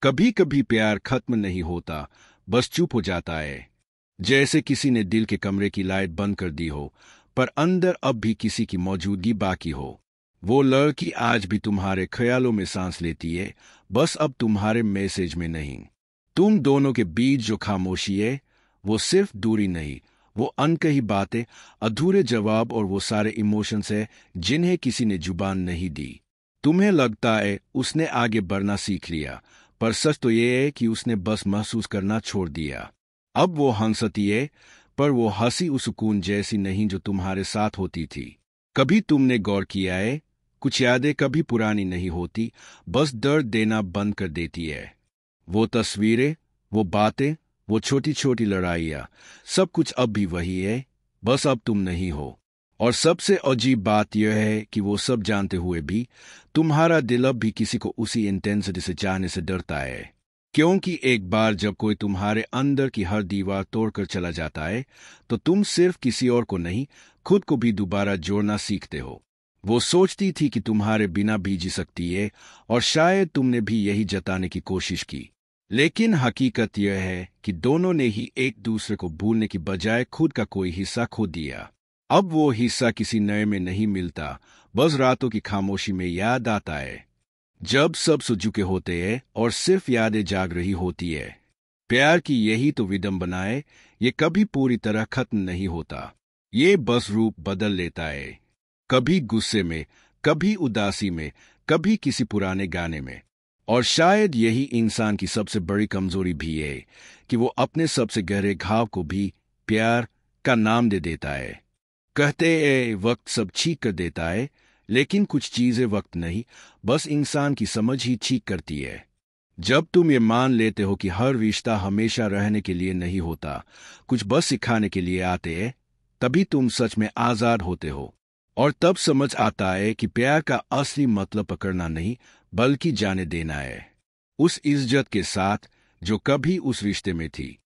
कभी कभी प्यार खत्म नहीं होता, बस चुप हो जाता है। जैसे किसी ने दिल के कमरे की लाइट बंद कर दी हो, पर अंदर अब भी किसी की मौजूदगी बाकी हो। वो लड़की आज भी तुम्हारे ख्यालों में सांस लेती है, बस अब तुम्हारे मैसेज में नहीं। तुम दोनों के बीच जो खामोशी है, वो सिर्फ दूरी नहीं, वो अनकही बातें, अधूरे जवाब और वो सारे इमोशंस है जिन्हें किसी ने जुबान नहीं दी। तुम्हें लगता है उसने आगे बढ़ना सीख लिया, पर सच तो ये है कि उसने बस महसूस करना छोड़ दिया। अब वो हंसती है, पर वो हंसी उस सुकून जैसी नहीं जो तुम्हारे साथ होती थी। कभी तुमने गौर किया है, कुछ यादें कभी पुरानी नहीं होती, बस दर्द देना बंद कर देती है। वो तस्वीरें, वो बातें, वो छोटी छोटी लड़ाइयाँ, सब कुछ अब भी वही है, बस अब तुम नहीं हो। और सबसे अजीब बात यह है कि वो सब जानते हुए भी तुम्हारा दिल अब भी किसी को उसी इंटेंसिटी से चाहने से डरता है। क्योंकि एक बार जब कोई तुम्हारे अंदर की हर दीवार तोड़कर चला जाता है, तो तुम सिर्फ किसी और को नहीं, खुद को भी दोबारा जोड़ना सीखते हो। वो सोचती थी कि तुम्हारे बिना भी जी सकती है, और शायद तुमने भी यही जताने की कोशिश की। लेकिन हकीकत यह है कि दोनों ने ही एक दूसरे को भूलने की बजाय खुद का कोई हिस्सा खो दिया। अब वो हिस्सा किसी नए में नहीं मिलता, बस रातों की खामोशी में याद आता है, जब सब सो चुके होते हैं और सिर्फ यादें जाग रही होती है। प्यार की यही तो विडंबना है, ये कभी पूरी तरह खत्म नहीं होता। ये बस रूप बदल लेता है, कभी गुस्से में, कभी उदासी में, कभी किसी पुराने गाने में। और शायद यही इंसान की सबसे बड़ी कमजोरी भी है कि वो अपने सबसे गहरे घाव को भी प्यार का नाम दे देता है। कहते हैं वक्त सब ठीक कर देता है, लेकिन कुछ चीजें वक्त नहीं, बस इंसान की समझ ही ठीक करती है। जब तुम ये मान लेते हो कि हर रिश्ता हमेशा रहने के लिए नहीं होता, कुछ बस सिखाने के लिए आते हैं, तभी तुम सच में आजाद होते हो। और तब समझ आता है कि प्यार का असली मतलब पकड़ना नहीं, बल्कि जाने देना है, उस इज्जत के साथ जो कभी उस रिश्ते में थी।